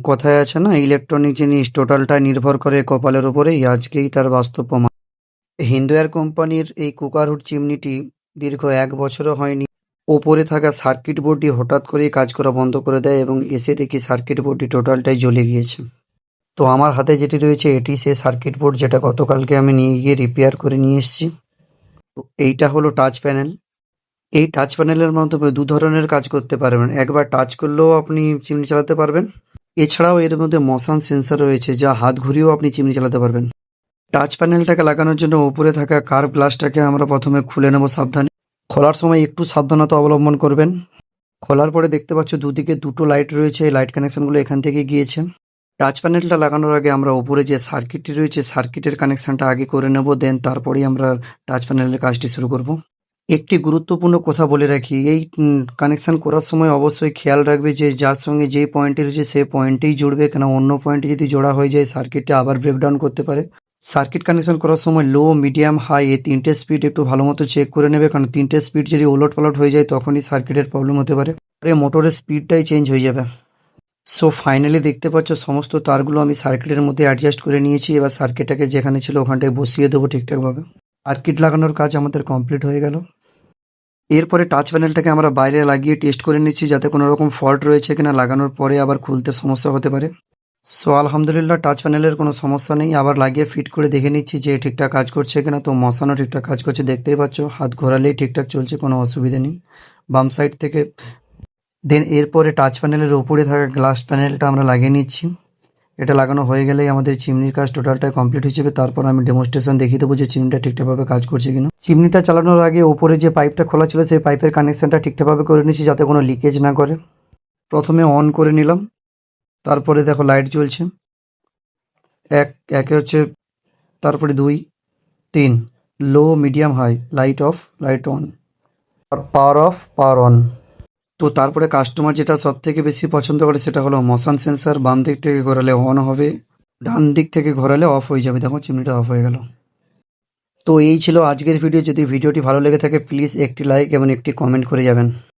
কথায় আছে না, ইলেকট্রনিক জিনিস টোটালটা নির্ভর করে কপালের উপরেই। আজকেই তার বাস্তব প্রমাণ। হিন্দুয়ার কোম্পানির এই কুকারহুড চিমনিটি দীর্ঘ 1 বছরও হয়নি। ওপরে থাকা সার্কিট বোর্ডটি হঠাৎ করেই কাজ করা বন্ধ করে দেয় এবং এসে দেখি সার্কিট বোর্ডটি টোটালটাই জ্বলে গিয়েছে। তো আমার হাতে যেটি রয়েছে এটি সেই সার্কিট বোর্ড, যেটা গতকালকে আমি নিয়ে গিয়ে রিপেয়ার করে নিয়ে এসেছি। তো এইটা হলো টাচ প্যানেল। এই টাচ প্যানেলের মাধ্যমে দু ধরনের কাজ করতে পারবেন। একবার টাচ করলেও আপনি চিমনি চালাতে পারবেন, এছাড়াও এর মধ্যে মোশন সেন্সর রয়েছে, যা হাত ঘুরিয়েও আপনি চিমনি চালাতে পারবেন। টাচ প্যানেলটাকে লাগানোর জন্য উপরে থাকা কার্ভ গ্লাসটাকে আমরা প্রথমে খুলে নেব সাবধানে। খোলার সময় একটু সাবধানতা অবলম্বন করবেন। খোলার পরে দেখতে পাচ্ছ দুদিকে দুটো লাইট রয়েছে, এই লাইট কানেকশনগুলো এখান থেকে গিয়েছে। টাচ প্যানেলটা লাগানোর আগে আমরা উপরে যে সার্কিটটি রয়েছে সার্কিটের কানেকশনটা আগে করে নেব, দেন তারপরেই আমরা টাচ প্যানেলের কাজটি শুরু করব। একটি গুরুত্বপূর্ণ কথা বলে রাখি, এই কানেকশন করার সময় অবশ্যই খেয়াল রাখবে যে যার সঙ্গে যেই পয়েন্টটি রয়েছে সেই পয়েন্টেই জুড়বে, কেন অন্য পয়েন্টে যদি জোড়া হয়ে যায় সার্কিটটা আবার ব্রেকডাউন করতে পারে। সার্কিট কানেকশন করার সময় লো, মিডিয়াম, হাই এই তিনটে স্পিড একটু ভালো মতো চেক করে নেবে, কারণ তিনটে স্পিড যদি ওলট পালট হয়ে যায় তখনই সার্কিটের প্রবলেম হতে পারে। মোটরের স্পিডটাই চেঞ্জ হয়ে যাবে। সো ফাইনালি দেখতে পাচ্ছ সমস্ত তারগুলো আমি সার্কিটের মধ্যে অ্যাডজাস্ট করে নিয়েছি। এবার সার্কিটটাকে যেখানে ছিল ওখানটায় বসিয়ে দেবো ঠিকঠাকভাবে। সার্কিট লাগানোর কাজ আমাদের কমপ্লিট হয়ে গেল। এরপরে টাচ প্যানেলটাকে আমরা বাইরে লাগিয়ে টেস্ট করে নিচ্ছি যাতে কোনো রকম ফল্ট রয়েছে কিনা, লাগানোর পরে আবার খুলতে সমস্যা হতে পারে। সো আলহামদুলিল্লাহ টাচ প্যানেলের কোনো সমস্যা নেই। আবার লাগিয়ে ফিট করে দেখে নিচ্ছি যে ঠিকঠাক কাজ করছে কিনা। তো মশানো ঠিকঠাক কাজ করছে, দেখতেই পাচ্ছ হাত ঘোরালেই ঠিকঠাক চলছে, কোনো অসুবিধা নেই বাম সাইড থেকে। দেন এরপরে টাচ প্যানেলের উপরে থাকা গ্লাস প্যানেলটা আমরা লাগিয়ে নিচ্ছি। এটা লাগানো হয়ে গেলেই আমাদের চিমনির কাজ টোটালটাই কমপ্লিট হয়ে যাবে। তারপর আমি ডেমনস্ট্রেশন দেখিয়ে দেবো যে চিমনিটা ঠিকঠাকভাবে কাজ করছে কিনা। চিমনিটা চালানোর আগে উপরে যে পাইপটা খোলা ছিল সেই পাইপের কানেকশনটা ঠিকঠাকভাবে করে নিচ্ছি যাতে কোনো লিকেজ না করে। প্রথমে অন করে নিলাম, তারপরে দেখো লাইট জ্বলছে। একে হচ্ছে, তারপরে 2, 3, low, medium, high, light off, light on, আর পাওয়ার অফ, পাওয়ার অন। তো তারপরে কাস্টমার যেটা সব থেকে বেশি পছন্দ করে সেটা হলো মোশন সেন্সার। বাম দিক থেকে ঘোরালে অন হবে, ডান দিক থেকে ঘোরালে অফ হয়ে যাবে। দেখো চিমনিটা অফ হয়ে গেল। তো এই ছিল আজকের ভিডিও। যদি ভিডিওটি ভালো লেগে থাকে প্লিজ একটি লাইক এবং একটি কমেন্ট করে যাবেন।